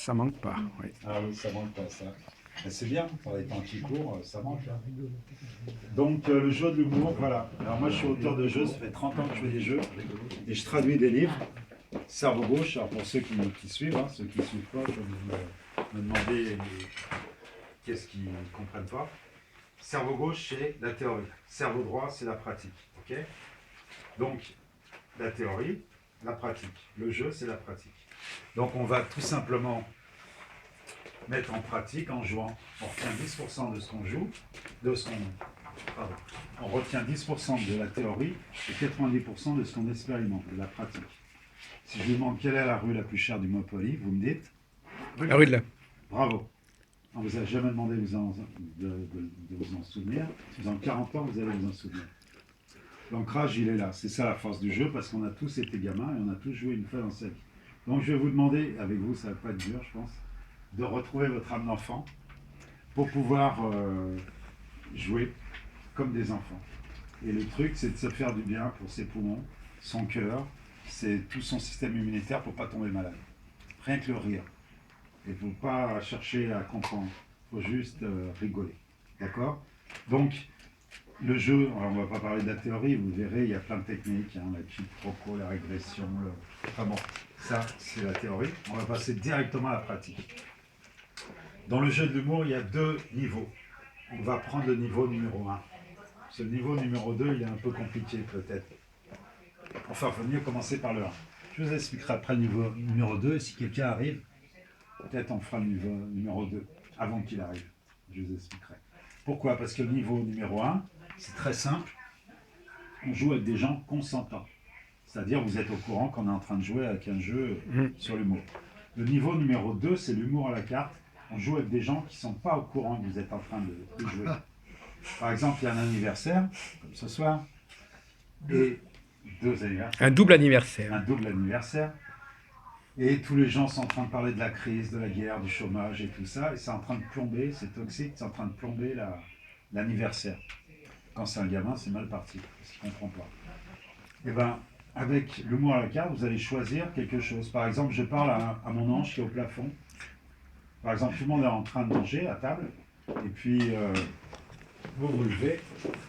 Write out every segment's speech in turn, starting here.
Ça manque pas, oui. Ah oui, ça manque pas ça. Mais c'est bien, dans les temps qui courent, ça manque. Hein. Donc le jeu de l'humour, voilà. Alors moi je suis auteur de jeux, ça fait 30 ans que je fais des jeux et je traduis des livres. Cerveau gauche, alors pour ceux qui suivent, hein, ceux qui ne suivent pas, comme vous me demandez qu'est-ce qu'ils ne comprennent pas. Cerveau gauche, c'est la théorie. Cerveau droit, c'est la pratique. Ok. Donc la théorie, la pratique. Le jeu, c'est la pratique. Donc on va tout simplement mettre en pratique en jouant. On retient 10% de ce qu'on joue, pardon, on retient 10% de la théorie et 90% de ce qu'on expérimente, de la pratique. Si je vous demande quelle est la rue la plus chère du Monopoly, vous me dites La rue de la... bravo. On ne vous a jamais demandé de vous en souvenir. Dans 40 ans, vous allez vous en souvenir. L'ancrage, il est là. C'est ça la force du jeu, parce qu'on a tous été gamins et on a tous joué une fois dans sa vie. Donc je vais vous demander, avec vous, ça ne va pas être dur, je pense, de retrouver votre âme d'enfant pour pouvoir jouer comme des enfants. Et le truc, c'est de se faire du bien pour ses poumons, son cœur, c'est tout son système immunitaire pour ne pas tomber malade. Rien que le rire. Il ne faut pas chercher à comprendre, il faut juste rigoler. D'accord? Donc, le jeu, alors on ne va pas parler de la théorie, vous verrez, il y a plein de techniques, hein, la quiproquo, la régression, enfin bon, ça c'est la théorie. On va passer directement à la pratique. Dans le jeu de l'humour, il y a deux niveaux. On va prendre le niveau numéro 1. Ce niveau numéro 2, il est un peu compliqué peut-être. Enfin, il faut mieux commencer par le 1. Je vous expliquerai après le niveau numéro 2, et si quelqu'un arrive, peut-être on fera le niveau numéro 2, avant qu'il arrive. Je vous expliquerai. Pourquoi? Parce que le niveau numéro 1, c'est très simple. On joue avec des gens consentants. C'est-à-dire, vous êtes au courant qu'on est en train de jouer avec un jeu sur l'humour. Le niveau numéro 2, c'est l'humour à la carte. On joue avec des gens qui ne sont pas au courant que vous êtes en train de jouer. Par exemple, il y a un anniversaire, comme ce soir, et 2 anniversaires. Un double anniversaire. Un double anniversaire. Et tous les gens sont en train de parler de la crise, de la guerre, du chômage et tout ça. Et c'est en train de plomber, c'est toxique, c'est en train de plomber l'anniversaire. Quand c'est un gamin, c'est mal parti, parce qu'il ne comprend pas. Et bien, avec l'humour à la carte, vous allez choisir quelque chose. Par exemple, je parle à mon ange qui est au plafond. Par exemple, tout le monde est en train de manger à table. Et puis, vous vous levez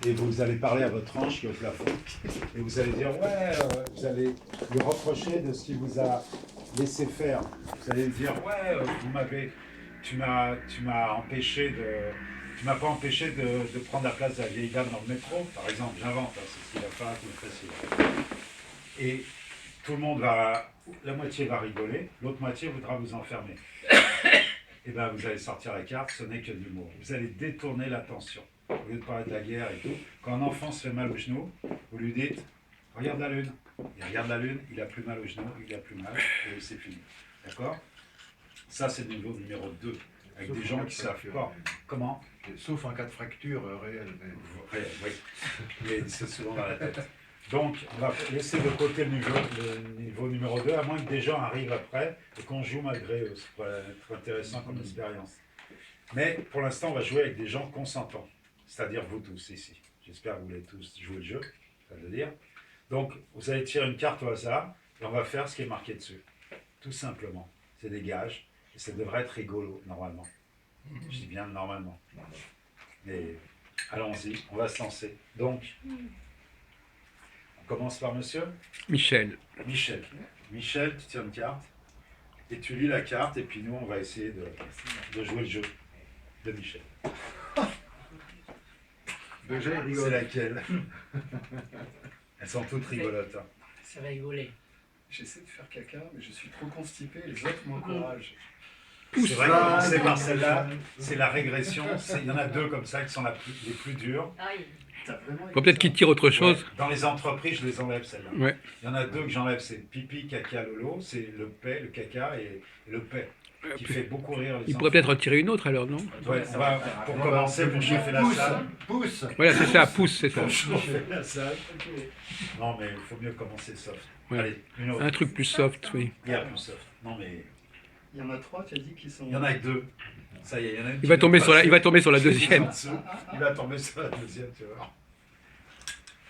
et vous allez parler à votre ange qui est au plafond. Et vous allez dire, ouais, vous allez lui reprocher de ce qu'il vous a laissé faire. Vous allez lui dire, ouais, tu m'as empêché tu m'as pas empêché de prendre la place de la vieille dame dans le métro, par exemple, j'invente, hein, c'est ce qu'il a fait, c'est facile. Et tout le monde la moitié va rigoler, l'autre moitié voudra vous enfermer. Et bien vous allez sortir la carte, ce n'est que de l'humour. Vous allez détourner l'attention. Au lieu de parler de la guerre et tout, quand un enfant se fait mal au genou, vous lui dites, regarde la lune. Il regarde la lune, il a plus mal au genou, il a plus mal, et c'est fini. D'accord? Ça, c'est le niveau numéro 2, avec des gens qui ne savent pas. Comment? Sauf en cas de fracture réelle. Oui, mais c'est souvent dans la tête. Donc, on va laisser de côté le niveau numéro 2, à moins que des gens arrivent après et qu'on joue malgré eux. Ça pourrait être intéressant comme expérience. Mais pour l'instant, on va jouer avec des gens consentants, c'est-à-dire vous tous ici. J'espère que vous voulez tous jouer le jeu, ça veut dire. Donc, vous allez tirer une carte au hasard et on va faire ce qui est marqué dessus. Tout simplement. C'est des gages et ça devrait être rigolo, normalement. Je dis bien normalement. Mais allons-y, on va se lancer. Donc, on commence par monsieur Michel. Michel. Michel, tu tires une carte et tu lis la carte et puis nous, on va essayer de jouer le jeu de Michel. C'est laquelle? Elles sont toutes rigolotes. Hein. Ça va rigoler. J'essaie de faire caca, mais je suis trop constipé, les autres m'encouragent. C'est vrai que commencer par celle-là, c'est la régression. Il y en a 2 comme ça qui sont les plus dures. Faut peut-être qu'il tire autre chose. Ouais. Dans les entreprises, je les enlève celles-là. Ouais. Il y en a 2 que j'enlève, c'est pipi, caca, lolo, c'est le paix, le caca et le paix, qui fait beaucoup rire les enfants. Il pourrait peut-être en tirer une autre alors, non? Ouais, on va, pour commencer, pour chauffer la salle. Pousse. Voilà, c'est ça, pousse, c'est ça. Pour chauffer la salle. Non, mais il faut mieux commencer soft. Ouais. Allez, une autre. Un truc plus soft, oui. Il y a plus soft. Non, mais Il y en a 3, tu as dit, qui sont... il y en a que 2. Ça y est, il y en a une Il qui va vient tomber de sur passer. il va tomber sur la deuxième. Il va tomber sur la deuxième, tu vois.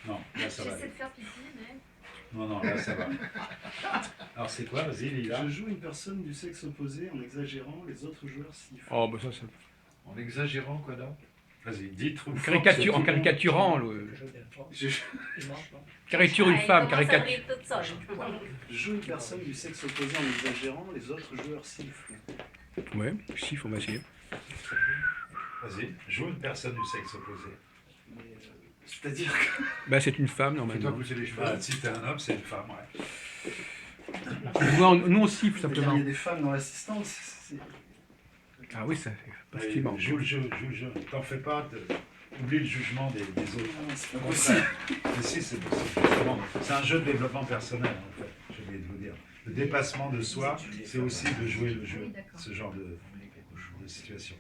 Non, là ça va. J'essaie de faire pipi, mais... Non, non, là ça va. Alors c'est quoi? Vas-y, Lila. Je joue une personne du sexe opposé en exagérant, les autres joueurs sifflent. Oh, bah ça. En exagérant, quoi, donc? Vas-y, dis trop fort. Caricature, en caricaturant, Je caricature une femme, caricature. caricature. je joue une personne du sexe opposé en exagérant, les autres joueurs sifflent. Ouais, chiffre, on va essayer. Vas-y, joue une personne du sexe opposé. Mais, c'est-à-dire que Bah, c'est une femme, C'est toi normalement. pousser les cheveux. Bah, si t'es un homme, c'est une femme, ouais. Nous, on siffle, il simplement. y a des femmes dans l'assistance. Ah oui, ça fait pas Mais facilement. joue le jeu, joue le jeu. T'en fais pas, oublie le jugement des autres. C'est Au pas possible. contraire. Mais si, c'est possible, justement. C'est un jeu de développement personnel, en fait, j'ai oublié de vous dire. Le dépassement de soi, c'est aussi de jouer le jeu, Oui, d'accord. ce genre de situation.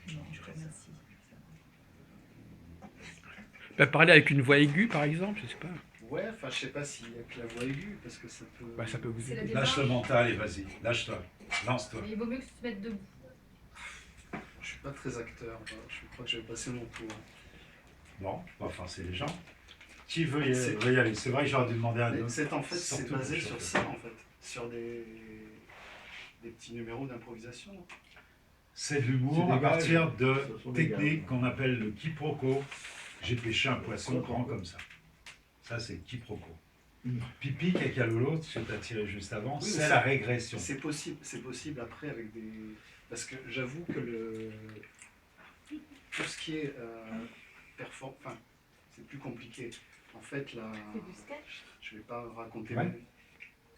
Bah, parler avec une voix aiguë, par exemple, je sais pas. Ouais, enfin, je sais pas s'il y a que la voix aiguë, parce que ça peut. Bah, ça peut vous C'est la aider. démarche. Lâche le mental et vas-y, lâche-toi, lance-toi. Mais il vaut mieux que tu te mettes debout. Je suis pas très acteur. Je crois que je vais passer mon tour. Bon, on va forcer les gens. Qui veut y C'est- aller? C'est vrai que j'aurais dû demander à Mais deux. en fait, c'est Surtout basé pour sur chauffer. ça, en fait. Sur des petits numéros d'improvisation. C'est de l'humour C'est à des gages. partir de Ce sont des techniques gages. qu'on appelle le quiproquo. J'ai pêché un poisson grand comme ça. Ça, c'est le quiproquo. Pipi, caca, lolo, ce que tu as tiré juste avant, Oui, c'est mais la régression. C'est possible après avec des. Parce que j'avoue que tout ce qui est enfin, c'est plus compliqué. En fait, là, C'est du sketch. je vais pas raconter Ouais.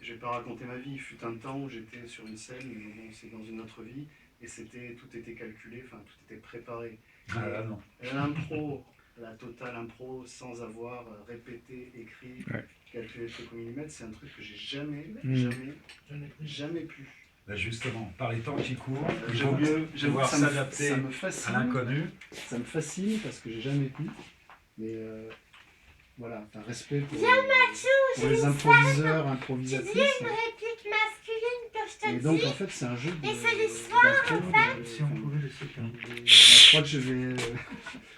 je vais pas raconter ma vie. Il fut un temps où j'étais sur une scène, mais bon, c'est dans une autre vie, et tout était calculé, enfin tout était préparé. Ah là, non. L'impro, la totale impro, sans avoir répété, écrit, Ouais. calculé le truc au millimètre, c'est un truc que j'ai jamais pu. Là, justement, par les temps qui courent, il J'avoue vaut mieux que devoir ça me s'adapter à fascine. l'inconnu. Ça me fascine parce que j'ai jamais pu. Mais voilà, un respect pour les improviseurs, improvisatrices. Réplique masculine que je te Et donc dis. en fait c'est un jeu de. Et c'est l'histoire, en Si on pouvait laisser faire. Je crois que je vais.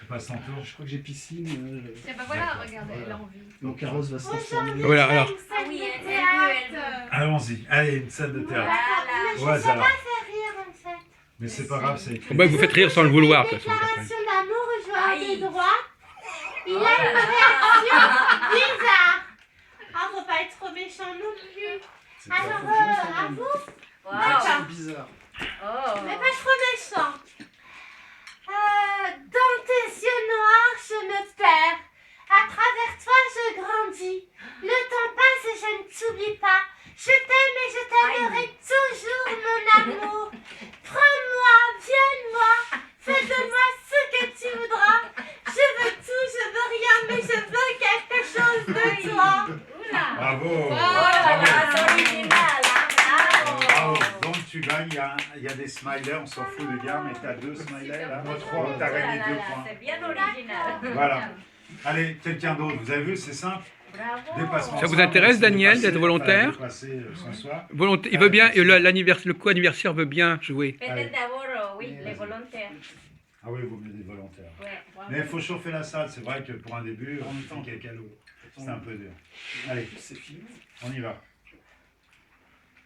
Je passe ton tour. Je crois que j'ai piscine. Et bah voilà, regarde, elle a envie. Donc Carlos va se transformer. Voilà, alors. Ah oui, elle veut. Allons-y, allez, une scène de théâtre. Mais Au je sais hasard. pas faire rire en fait. Mais c'est pas grave, c'est écrit. Bah, vous faites rire sans le vouloir, de toute façon. après. Déclaration d'amour au joueur Aïe. de droite. Il Oh a là une là. réaction bizarre. Ah, faut pas être trop méchant non plus. C'est pas Alors, faux, à vous, Waouh. c'est bizarre. Oh. mais pas trop méchant. Dans tes yeux noirs, je me perds. À travers toi, je grandis. Le temps passe et je ne t'oublie pas. Je t'aime et je t'aimerai toujours, mon amour. Prends-moi, viens-moi. Fais de moi ce que tu voudras. Je veux tout, je veux rien, mais je veux quelque chose de toi. Oula. Bravo! Oh là là, c'est original, hein, Bravo! bravo. Donc tu gagnes, il y a des smileys, on s'en fout des gars, mais t'as 2 smileys là. Moi, Donc t'as gagné 2 points. C'est bien original. Voilà. Allez, quelqu'un d'autre, vous avez vu, c'est simple. Bravo. Dépassement Ça de vous soi, intéresse, on s'est Daniel, dépassé, d'être volontaire? fallait dépasser son soi. Volonté, il veut bien, et le co-anniversaire veut bien jouer. Peut-être d'abord, oui, les volontaires. Ah oui, vous mettez des volontaires. Ouais. Mais il faut chauffer la salle, c'est vrai que pour un début, En on même temps. fait quelqu'un l'eau. C'est un peu dur. Allez. C'est filmé. On y va.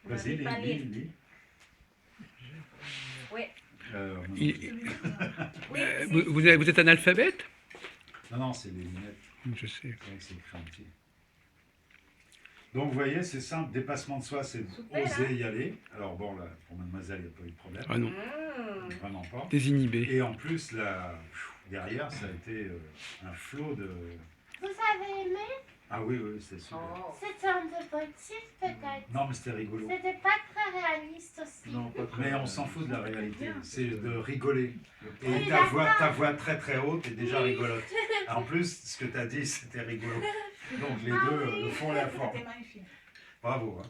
Vas-y, On va pas lire. lis. Oui. Oui, Vous êtes analphabète? Non, c'est les lunettes. Je sais. C'est vrai que c'est écrit en petit. Donc vous voyez, c'est simple, dépassement de soi, c'est Super, oser y aller. Alors bon, là, pour mademoiselle, il n'y a pas eu de problème. Ah non, Mmh. Vraiment pas. désinhibé. Et en plus, là, derrière, ça a été un flot de... Vous avez aimé? Ah oui, c'est super. Oh. C'était un peu poétique peut-être. Non, mais c'était rigolo. C'était pas très réaliste aussi. Non, pas très. Mais on s'en fout de la réalité, c'est de rigoler. Et Oui, ta voix très très haute est déjà rigolote. En plus, ce que tu as dit, c'était rigolo. Donc les deux le font la forme. Bravo. Hein.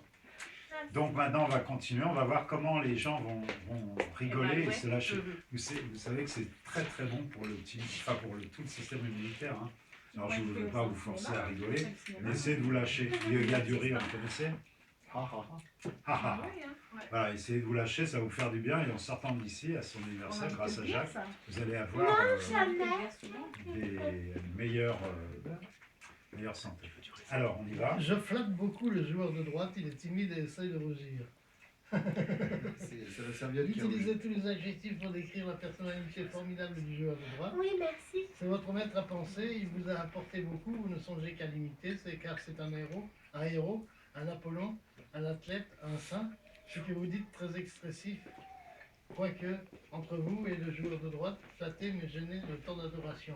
Donc maintenant, on va continuer, on va voir comment les gens vont rigoler et se lâcher. Vous savez que c'est très très bon pour le tout le système immunitaire. Hein. Alors je ne veux pas vous forcer à rigoler, mais essayez de vous lâcher. Il y a du rire, vous connaissez? Ah, ah. Ah, ah, ah. Voilà, essayez de vous lâcher, ça va vous faire du bien. Et en sortant d'ici, à son anniversaire, grâce à Jacques, vous allez avoir Jamais. des meilleures santé. Alors, on y va. Je flatte beaucoup le joueur de droite, il est timide et essaye de rougir. C'est la serviette qui a Utilisez tous les adjectifs pour décrire la personnalité formidable du joueur de droite. Oui, merci. C'est votre maître à penser, il vous a apporté beaucoup, vous ne songez qu'à l'imiter, car c'est un héros, un Apollon, un athlète, un saint. Ce que vous dites très expressif, quoique entre vous et le joueur de droite, flattez mais gênez le temps d'adoration.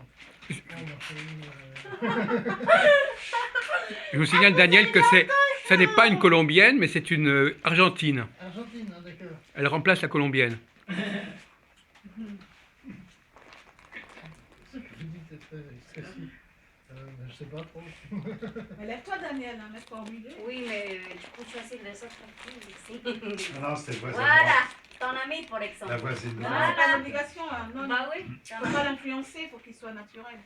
Oh, Je vous signale, Daniel, que ça n'est pas une colombienne, mais c'est une argentine. Argentine, hein, d'accord. Elle remplace la colombienne. Ce que vous dites est très expressif. Je sais pas trop. Mais lève-toi, Daniel, hein, mets-toi au milieu. Oui, mais tu peux choisir les autres filles ici. Non, c'était le voisin. Voilà, ton ami, par exemple. La voisine. Non, Voilà. c'est pas une obligation. Hein. Non, Bah oui. tu peux pas l'influencer, il faut qu'il soit naturel.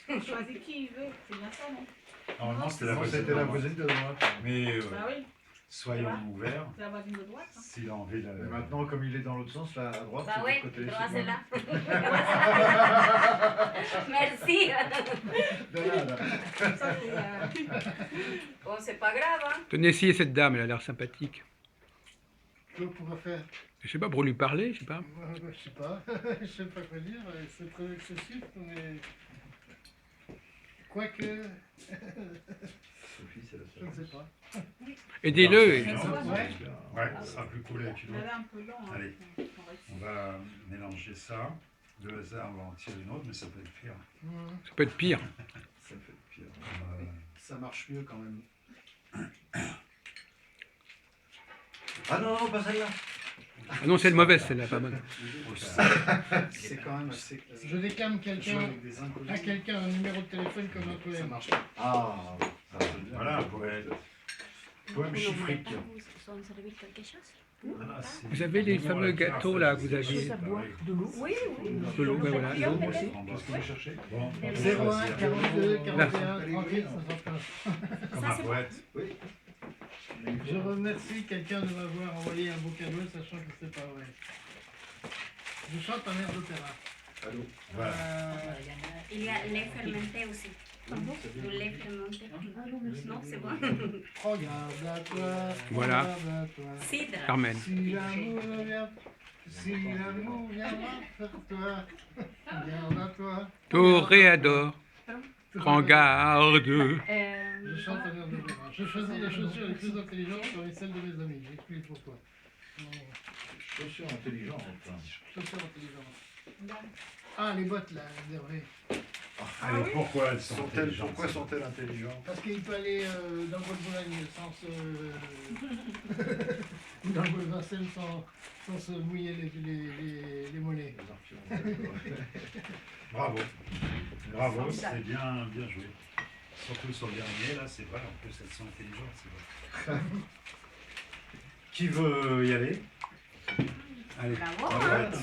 Il choisit qui il veut, c'est bien ça, non? Normalement, c'était la Non, voisine. c'était la voisine de droite. Mais Bah oui, soyons ouverts. c'est la voisine de droite. Hein. S'il a envie de... Et maintenant, comme il est dans l'autre sens, là, à droite, Bah c'est de oui, l'autre côté. droit c'est c'est bon. là. Merci. De nada. Ça, c'est, Bon, c'est pas grave, hein. Tenez, essayez cette dame, elle a l'air sympathique. Que pourrait faire? Je sais pas, pour lui parler, je sais pas. Je sais pas, je sais pas quoi dire, c'est très excessif, mais... Quoique, Sophie, c'est la je ne seule. sais pas. Aidez-le. Ouais, ça sera plus cool avec une elle autre. est un peu lent. Hein. Allez. On réussit. On va mélanger ça. Le hasard, on va en tirer une autre, mais ça peut être pire. Ça peut être pire. Ça fait pire. Ça marche mieux quand même. Ah non, non, pas celle-là. Ah non, c'est le mauvais, celle-là, pas bonne. C'est quand même assez... Je déclame à quelqu'un un numéro de téléphone comme un poème. Ça marche pas. Ah, ça c'est bien. Voilà, un poème. Poème chiffrique. Vous en servir quelque chose? Ah, c'est- Vous avez les fameux gâteaux, là, que vous aviez. Oui, oui. De l'eau, ouais, voilà. L'eau, L'eau. Qu'est-ce que vous cherchez? Bon, 01 42 41 38 75. comme un poète. Je remercie quelqu'un de m'avoir envoyé un beau cadeau, sachant que c'est pas vrai. Je chante un air d'opéra. Allô? Voilà. Il y a lait fermenté aussi. Le lait fermenté. Non, c'est bon. Regarde à toi, Voilà. regarde à toi. Cidre. Carmen. Si l'amour vient vers toi, regarde à toi. Toréador, prends garde. Je chante un air d'opéra. Je choisis les chaussures les plus intelligentes parmi celles de mes amis. J'explique pourquoi. Chaussures intelligentes. Chaussures intelligentes. Ah, les bottes là, d'Hervé. Allez, pourquoi elles sont intelligentes, Pourquoi ces sont-elles intelligentes? Parce qu'il peut aller dans le bois de Boulogne dans le bois de Vincennes sans se mouiller les mollets. Bravo. Bravo, c'est bien, bien joué. Surtout sur le dernier, là, c'est vrai, en plus elles sont intelligentes, c'est vrai. Qui veut y aller? Allez, Bravo, à hein. droite.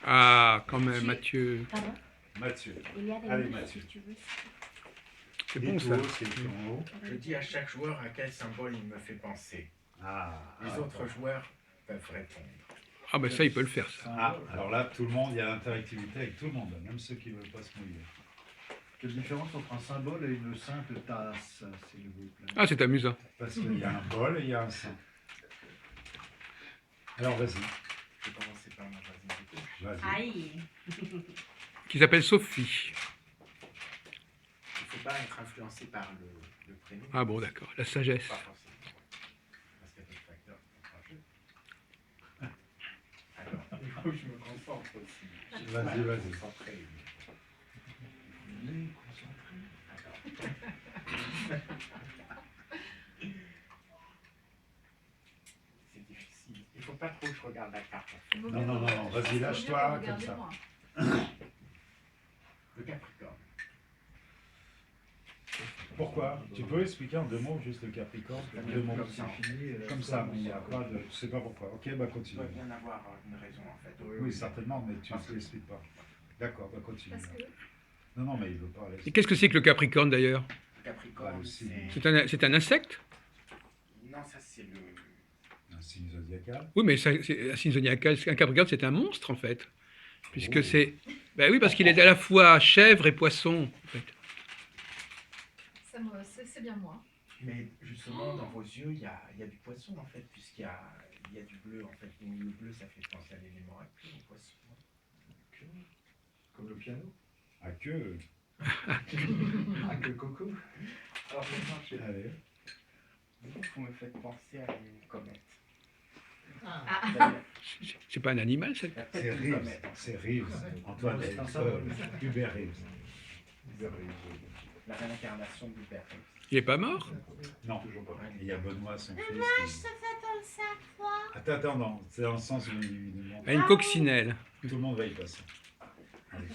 Ah, quand même, Mathieu. Pardon? Mathieu. Il y a des Allez, livres, Mathieu. si tu veux. C'est Et bon, tout ça. haut, c'est écrit en haut. Je dis à chaque joueur à quel symbole il me fait penser. Ah, Les autres joueurs peuvent répondre. Ah, bah ça, il peut le faire, ça. Ah, alors là, tout le monde, il y a l'interactivité avec tout le monde, même ceux qui ne veulent pas se mouiller. Quelle différence entre un symbole et une simple tasse, s'il vous plaît? Ah, c'est amusant. Parce qu'il y a un bol et il y a un sein. Alors, vas-y. Je vais commencer par ma voisine de gauche. Vas-y. Aïe. Qui s'appelle Sophie. Il ne faut pas être influencé par le prénom. Ah bon, d'accord. La sagesse. Pas forcément. Parce qu'il y a d'autres facteurs qui entrent en jeu. Alors, il faut que je me concentre aussi. Vas-y, vas-y. Concentré. C'est difficile. Il ne faut pas trop que je regarde la carte. En fait. Non, non, non, non, vas-y, lâche-toi, comme ça. Le Capricorne. Pourquoi? Tu peux expliquer en 2 mots juste le Capricorne? Deux mots. Comme ça, Comme ça, mais il n'y a pas de... Tu sais pas pourquoi. Ok, bah il continue. doit bien avoir une raison en fait. Oui, certainement, mais tu ne l'expliques pas. D'accord, bah continue. Parce que Non, non, mais il veut pas aller. Et qu'est-ce que c'est que le Capricorne, d'ailleurs? Le Capricorne, Bah, aussi. C'est un insecte? Non, ça c'est le... Un signe zodiacal. Oui, mais c'est un signe zodiacal. Un Capricorne, c'est un monstre, en fait. Puisque Oh. c'est... Ben oui, parce qu'il est à la fois chèvre et poisson, en fait. C'est bien moi. Mais justement, dans vos yeux, il y a du poisson en fait, il y a du bleu en fait. Donc, le bleu, ça fait penser à l'élément à queue, au poisson. Queue. Comme le piano. À queue. À queue coco. Alors maintenant, Allez. vous me faites penser à une comète. Ah, C'est pas un animal, ça? La tête C'est d'une Reeves. comète. C'est Reeves. Antoine, C'est un c'est symbole. Hubert Reeves. La réincarnation du père. Il est pas mort? Non, toujours pas. Il y a Benoît, son fils. Maman, je te fais penser à quoi? Attends, non. C'est dans le sens où il demande. À une coccinelle. Tout le monde va y passer. Allez.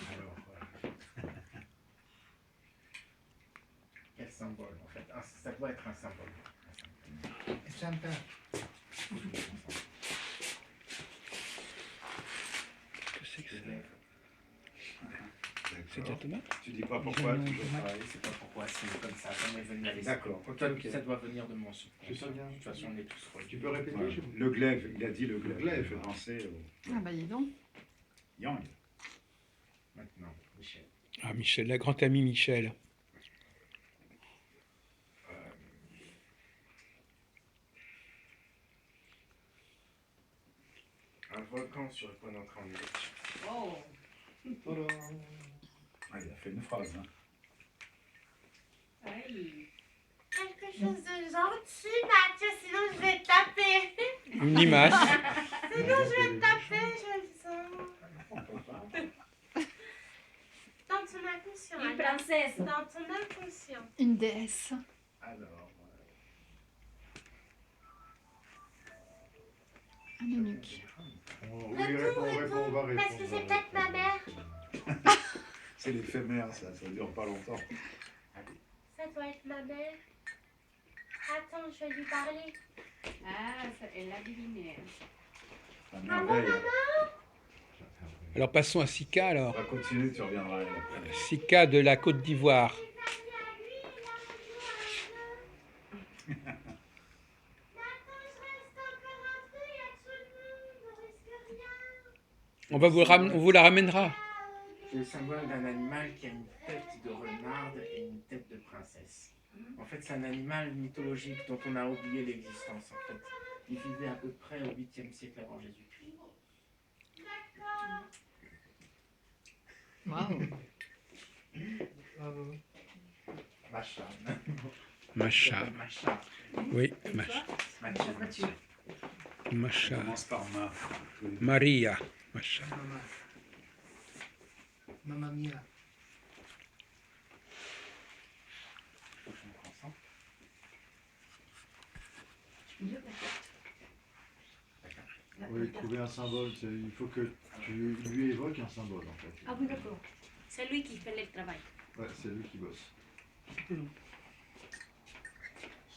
Quel symbole en fait? Ça doit être un symbole. sympa. Qu'est-ce que c'est que ça? C'est de la tomate? Tu dis pas pourquoi, toujours pareil. Je sais pas pourquoi c'est comme ça m'est venu à l'esprit. D'accord. Ça doit venir de mon subconscient. Je sais bien. De toute façon, on est tous reliés. Tu peux répéter Ouais. s'il vous plaît? Le glaive, il a dit le glaive. glaive. Il fait penser au Ah bah dis donc. yang. Maintenant, Michel. Ah, Michel, la grande amie Michel. Un volcan sur le point d'entrer en éruption. Oh. Ah, il a fait une phrase. Hein. Ay. Quelque chose de gentil, Mathieu, sinon je vais te taper. Une limace. Sinon je vais te taper, je le sens. Dans ton inconscient. Une Adam. princesse. Dans ton inconscient. Une déesse. Alors, Un eunuque. On va répondre. Parce que c'est peut-être ma mère. C'est l'éphémère, ça dure pas longtemps. Ça doit être ma mère. Attends, je vais lui parler. Ah, elle l'a deviné. À merveille. Alors passons à Sika On alors. va continuer, tu reviendras elle après. Sika de la Côte d'Ivoire. Il a dit à lui, il a joué un jeu. Mais attends, je reste encore un peu, il y a tout le monde, on risque rien. On vous la ramènera. c'est le symbole d'un animal qui a une tête de renarde et une tête de princesse. En fait, c'est un animal mythologique dont on a oublié l'existence. En fait, il vivait à peu près au 8e siècle avant Jésus-Christ. Waouh. Macha. Macha. Macha. Oui, Macha. Macha. On Macha. commence par ma. Maria. Macha. Mamma mia. Oui, trouver un symbole. Il faut que tu lui évoques un symbole en fait. Ah oui, d'accord. C'est lui qui fait le travail. Ouais, c'est lui qui bosse. Je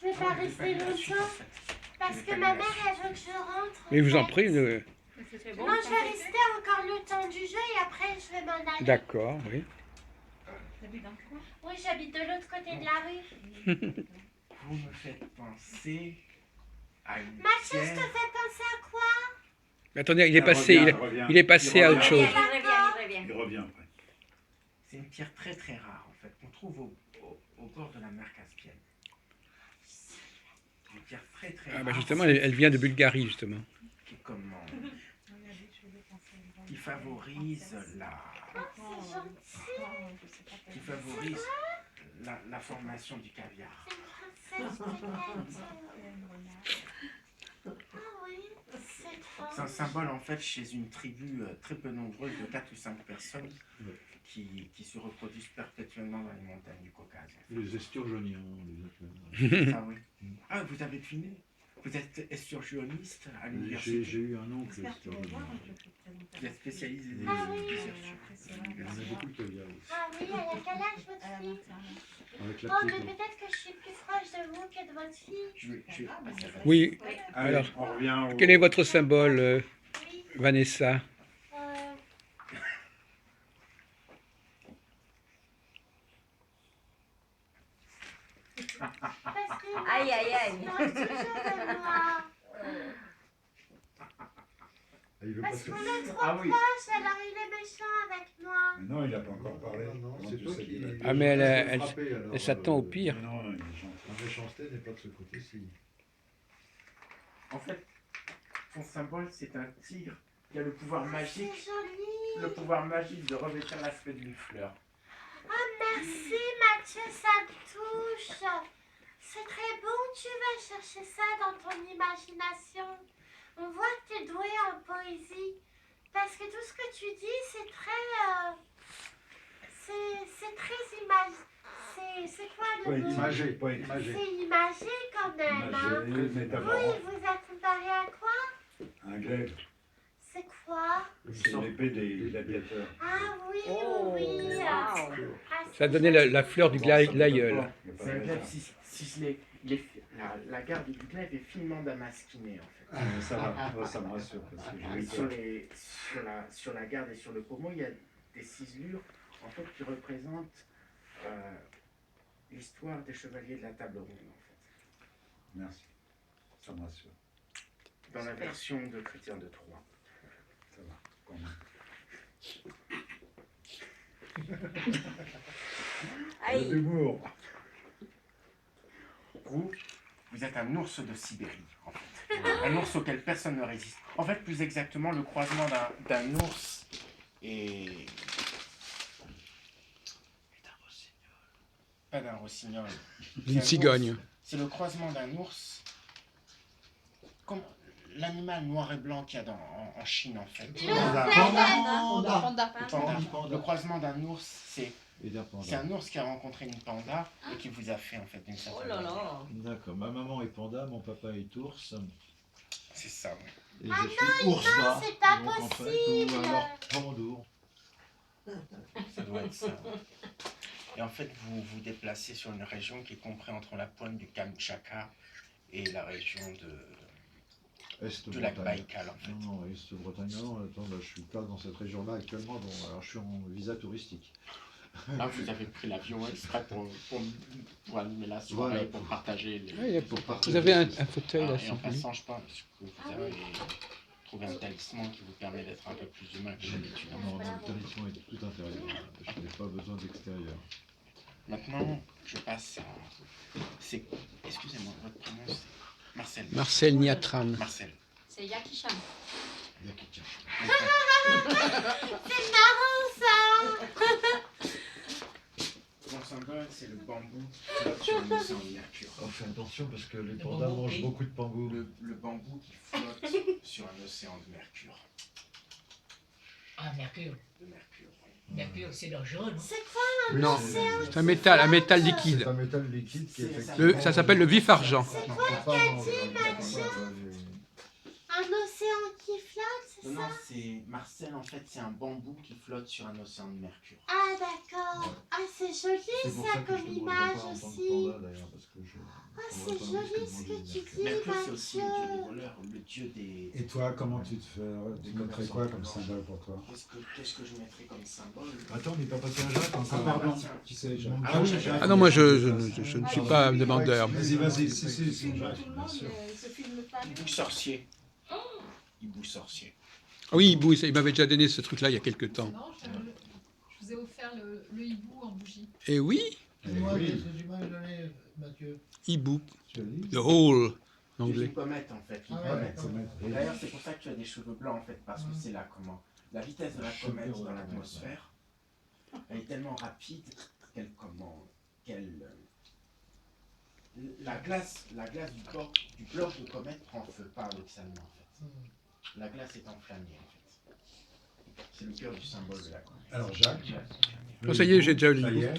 vais pas rester longtemps parce que ma mère elle veut que je rentre. Mais vous en fait. prie. C'est bon. Non, je vais rester encore le temps du jeu et après je vais m'en aller. D'accord, oui. T'habites dans quoi? Oui, j'habite de l'autre côté de la rue. Vous me faites penser à une Mathieu, je te pierre. fais penser à quoi? Mais attendez, il est Ah, passé, revient. il est passé à autre Il chose. revient. Il revient après. C'est une pierre très très rare en fait, qu'on trouve au bord de la mer Caspienne. Une pierre très très Ah rare. bah justement, elle vient de Bulgarie, justement. Qui, comment, qui favorise C'est gentil. qui favorise la formation du caviar. C'est une princesse peut-être. Ah oui, c'est trop. C'est un symbole en fait chez une tribu très peu nombreuse de 4 ou 5 personnes qui se reproduisent perpétuellement dans les montagnes du Caucase. Les esturgeoniens, on les appelle. Ah oui. Ah, vous avez deviné? Vous êtes esturgeoniste à J'ai l'université. eu un oncle esturgeonien. Vous êtes spécialisé des Ah oui. Il y en a beaucoup de caviar aussi. Ah oui, elle a quel âge votre fille? Avec la Oh, mais petite. peut-être que je suis plus proche de vous que de votre fille. Je vais passer à la- Oui. Allez, Alors, on revient au... Quel est votre symbole, Oui. Vanessa? Parce que Aïe, aïe, aïe. je mange toujours de moi. Il veut Parce pas qu'on se- est trop Ah oui. proches, alors il est méchant avec moi. Mais non, il n'a pas encore parlé. Non, Comment c'est tu toi sais qui... qu'il a- Ah, mais elle frappé, alors, s'attend au pire. Mais non, il est gentil. La méchanceté n'est pas de ce côté-ci. En fait, son symbole, c'est un tigre qui a le pouvoir C'est magique, joli. le pouvoir magique de revêtir l'aspect d'une fleur. Merci Mathieu, ça me touche. C'est très beau, tu vas chercher ça dans ton imagination. On voit que tu es doué en poésie. Parce que tout ce que tu dis, c'est très... c'est très c'est quoi le Poétique. mot? Imagé, Poétique. imagé. C'est imagé quand même. Hein. Imagé, Oui, métaphore. vous êtes comparé à quoi? Un glaive. C'est quoi? C'est l'épée des gladiateurs. Ah oui, Oh, oui. wow. Ah, Ça donnait la fleur du glaïeul. Il y a pas C'est un de glaive raison. ciselé. La garde du glaive est finement damasquinée en fait. Ah, mais ça va, moi, ça me rassure parce que j'ai eu peur. Sur la garde et sur le pommeau, il y a des ciselures en fait qui représentent l'histoire des chevaliers de la table ronde en fait. Merci. Ça me rassure. Dans la version de Chrétien de Troyes. Ça va. Quand même. Il y a de l'humour. Vous êtes un ours de Sibérie, en fait. Un ours auquel personne ne résiste. En fait, plus exactement, le croisement d'un ours et... Pas d'un rossignol. Une C'est un cigogne. ours. C'est le croisement d'un ours... Comme l'animal noir et blanc qu'il y a en Chine, en fait. Panda. Le croisement d'un ours, c'est Et d'un panda. c'est un ours qui a rencontré une panda et qui vous a fait, en fait, d'une certaine manière. D'accord, ma maman est panda, mon papa est ours. C'est ça, oui. Et Ah je suis ours-bas. c'est pas donc en fait, possible. ou alors pandour. Ça doit être ça. Et en fait, vous vous déplacez sur une région qui est comprise entre la pointe du Kamtchatka et la région du lac Est-Bretagne. Baïkal, en fait. Non, non, Est-Bretagne, non, attends, là, je suis pas dans cette région-là actuellement, bon, alors je suis en visa touristique. Là, vous avez pris l'avion exprès pour animer la soirée, Voilà. pour partager les... Oui, Pour partager. vous avez un fauteuil là, Et si en vous voulez. passant, je pense que vous avez trouvé un talisman qui vous permet d'être un peu plus humain que d'habitude. Non, mon talisman est tout intérieur, je n'ai pas besoin d'extérieur. Maintenant, je passe à... Excusez-moi, votre prénom c'est Marcel. Marcel Niatran. Marcel. C'est Yakisham. Yakicha. C'est marrant ça. Mon symbole, c'est le bambou qui flotte sur un océan de mercure. Oh, fais attention parce que les pandas mangent beaucoup de bambou. Le bambou qui flotte sur un océan de mercure. Ah, mercure. De mercure, oui. Mercure, c'est dangereux, non? C'est quoi Non, c'est un métal liquide. C'est un métal liquide qui est effectivement... Ça s'appelle le vif argent. Non, faut pas manger. un océan qui flotte, c'est Non, ça? non, c'est Marcel, en fait, c'est un bambou qui flotte sur un océan de mercure. Ah d'accord. Ah c'est joli C'est pour ça ça que comme je te image pas en tant que aussi. panda d'ailleurs, parce que je... Ah c'est joli ce que tu dis Mercure, c'est aussi le dieu des Mathieu. voleurs, le dieu des... Et toi, comment tu te fais? Tu mettrais quoi comme symbole pour toi? Qu'est-ce que je mettrais comme symbole? Attends, on n'est pas passé à Jacques Ah, encore. pardon. Qui c'est, Jacques? Ah oui, Ah non, moi je ne suis pas demandeur. Vas-y, vas-y. Si, Il si, filme Jacques, tout le bien monde, sûr. il se filme pas. Hibou sorcier. Hibou sorcier. Ah oui, Hibou, il m'avait déjà donné ce truc-là il y a quelque temps. Non, je vous ai offert le hibou en bougie. Et oui, Moi, oui. qu'est-ce que tu m'as donné, Mathieu? Hibou, Tu as dit? the whole, en C'est anglais. une pommette, en fait. Une Ah ouais, pommette. Faut mettre- Et d'ailleurs, c'est pour ça que tu as des cheveux blancs, en fait, parce que c'est la vitesse de la comète dans l'atmosphère, elle est tellement rapide qu'elle la glace du bloc de comète prend feu paradoxalement, en fait. La glace est enflammée, en fait. C'est le cœur du symbole de la comète. Alors, Jacques. Oh, ça y est, j'ai déjà lu. Ça y est.